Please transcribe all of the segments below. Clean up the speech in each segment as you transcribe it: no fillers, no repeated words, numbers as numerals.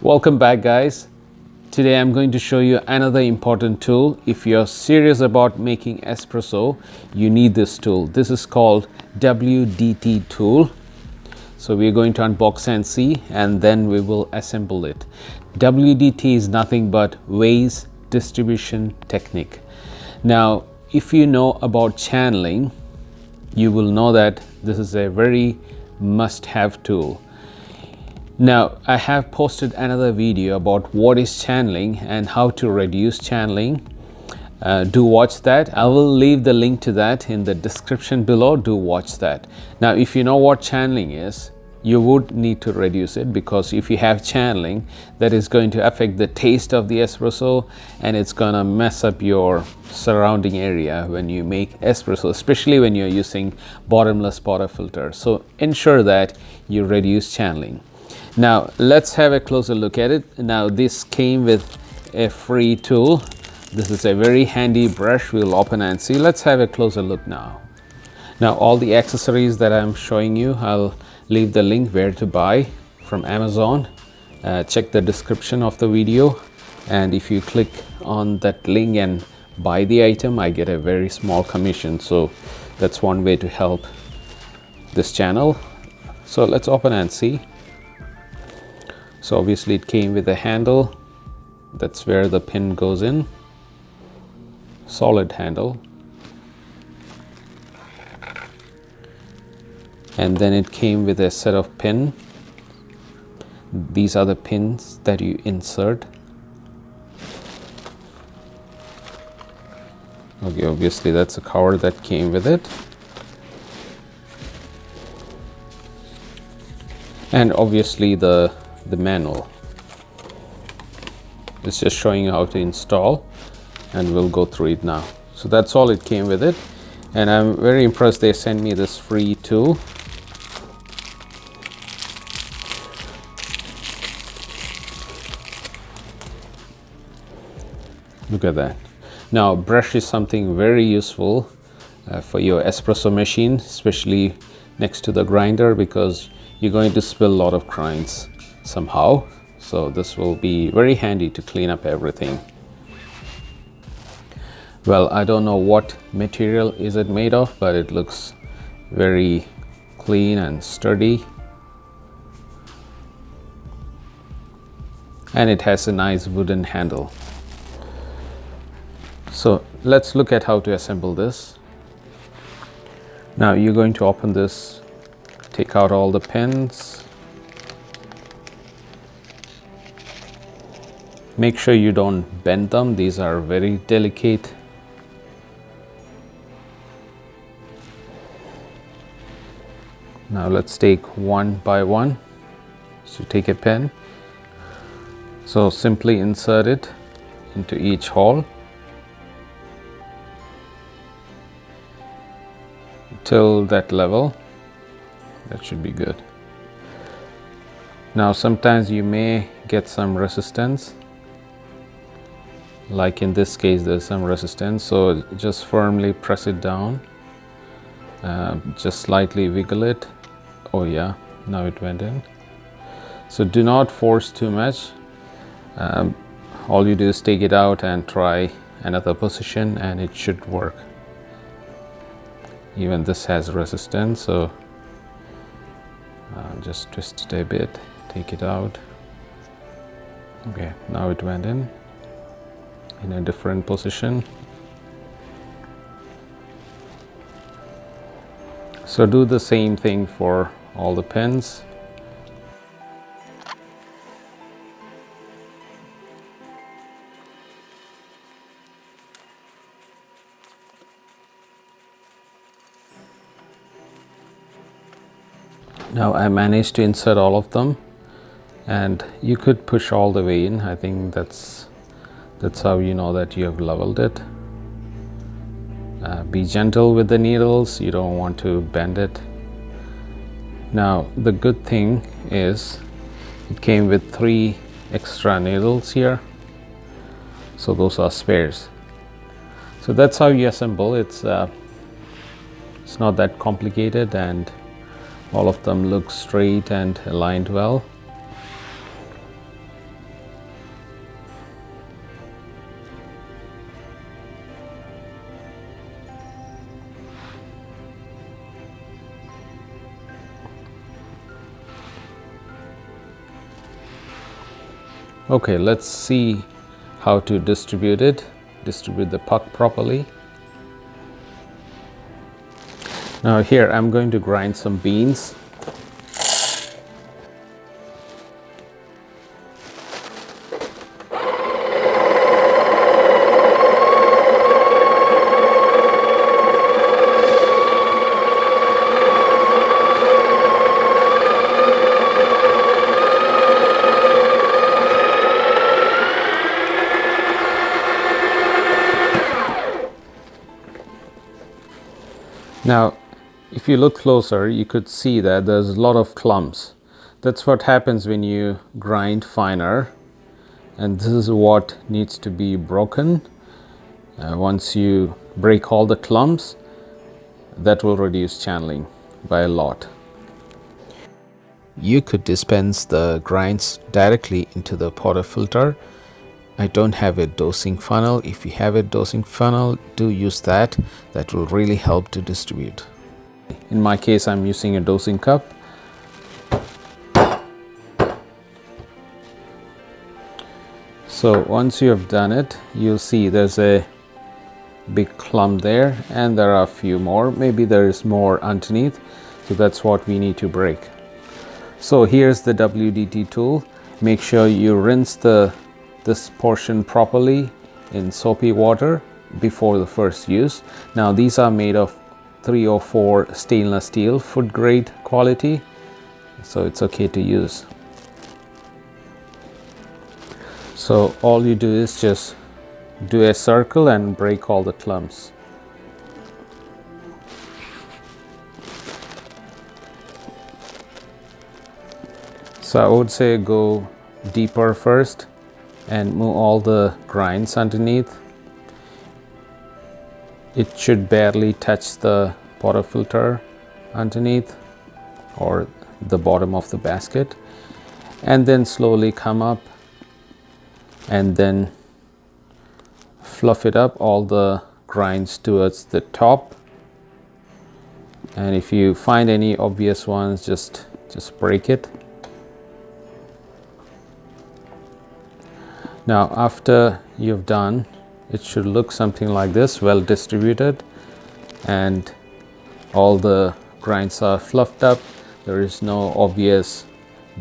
Welcome back, guys. Today I'm going to show you another important tool. If you're serious about making espresso, you need this tool. This is called WDT tool. So we're going to unbox and see, and then we will assemble it. WDT is nothing but Weiss distribution technique. Now, if you know about channeling, you will know that this is a very must-have tool. Now, I have posted another video about what is channeling and how to reduce channeling. Do watch that. I will leave the link to that in the description below. Do watch that. Now, if you know what channeling is, you would need to reduce it, because if you have channeling, that is going to affect the taste of the espresso, and it's gonna mess up your surrounding area when you make espresso, especially when you're using bottomless portafilter. So ensure that you reduce channeling. Now let's have a closer look at it. Now this came with a free tool. This is a very handy brush. We'll open and see. Let's have a closer look now. Now all the accessories that I'm showing you, I'll leave the link where to buy from Amazon. Check the description of the video, and if you click on that link and buy the item, I get a very small commission. So that's one way to help this channel. So let's open and see. So obviously it came with a handle. That's where the pin goes in. Solid handle. And then it came with a set of pins. These are the pins that you insert. Okay, obviously that's a cover that came with it. And obviously the manual. It's just showing you how to install, and we'll go through it now. So that's all it came with it, and I'm very impressed they sent me this free tool. Look at that. Now brush is something very useful for your espresso machine, especially next to the grinder, because you're going to spill a lot of grinds somehow. So this will be very handy to clean up everything. Well, I don't know what material is it made of, but it looks very clean and sturdy. And it has a nice wooden handle. So let's look at how to assemble this. Now you're going to open this, take out all the pins. Make sure you don't bend them. These are very delicate. Now let's take one by one. So take a pin. So simply insert it into each hole till that level. That should be good. Now sometimes you may get some resistance. Like in this case, there's some resistance, so just firmly press it down. Just slightly wiggle it. Oh yeah, now it went in. So do not force too much. All you do is take it out and try another position, and it should work. Even this has resistance, so just twist it a bit, take it out. Okay, now it went in a different position. So do the same thing for all the pins. Now I managed to insert all of them, and you could push all the way in. I think that's how you know that you have leveled it. Be gentle with the needles. You don't want to bend it. Now the good thing is it came with 3 extra needles here, so those are spares. So that's how you assemble. It's not that complicated, and all of them look straight and aligned well. Okay, let's see how to distribute the puck properly. Now here I'm going to grind some beans. Now, if you look closer, you could see that there's a lot of clumps. That's what happens when you grind finer, and this is what needs to be broken. Once you break all the clumps, that will reduce channeling by a lot. You could dispense the grinds directly into the portafilter. I don't have a dosing funnel. If you have a dosing funnel, do use that. That will really help to distribute. In my case, I'm using a dosing cup. So once you have done it, you'll see there's a big clump there, and there are a few more. Maybe there is more underneath. So that's what we need to break. So here's the WDT tool. Make sure you rinse this portion properly in soapy water before the first use. Now these are made of 304 stainless steel, food grade quality, so it's okay to use. So all you do is just do a circle and break all the clumps. So I would say go deeper first and move all the grinds underneath. It should barely touch the portafilter underneath or the bottom of the basket, and then slowly come up and then fluff it up, all the grinds towards the top. And if you find any obvious ones, just break it. Now after you've done, it should look something like this, well distributed, and all the grinds are fluffed up. There is no obvious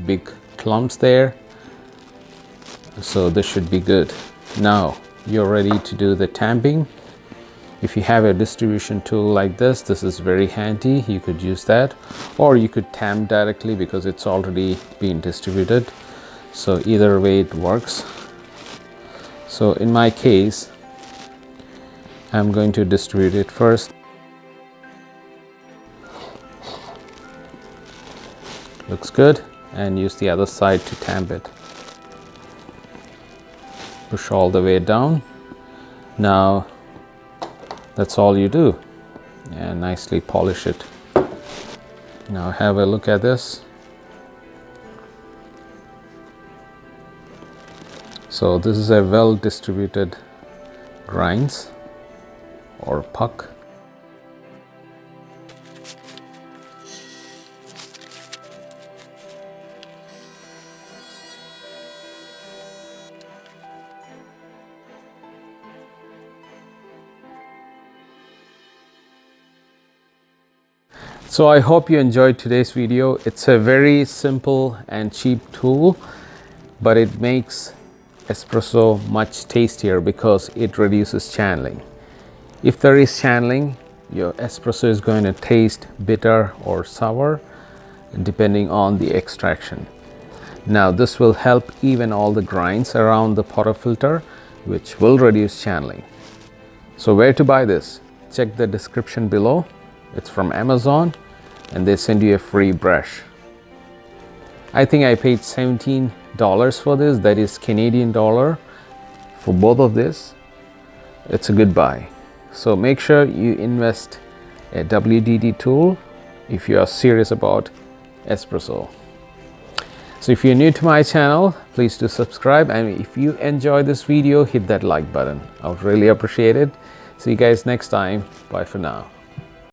big clumps there, so this should be good. Now you're ready to do the tamping. If you have a distribution tool like this is very handy. You could use that, or you could tamp directly because it's already been distributed. So either way it works. So in my case, I'm going to distribute it first. Looks good, and use the other side to tamp it. Push all the way down. Now that's all you do, and nicely polish it. Now have a look at this. So this is a well distributed grinds or puck. So I hope you enjoyed today's video. It's a very simple and cheap tool, but it makes espresso much tastier because it reduces channeling. If there is channeling, your espresso is going to taste bitter or sour depending on the extraction. Now this will help even all the grinds around the portafilter, which will reduce channeling. So where to buy this? Check the description below. It's from Amazon, and they send you a free brush. I think I paid $17 for this, that is Canadian dollar, for both of this. It's a good buy. So make sure you invest a WDT tool if you are serious about espresso. So if you're new to my channel, please do subscribe, and if you enjoy this video, hit that like button. I would really appreciate it. See you guys next time. Bye for now.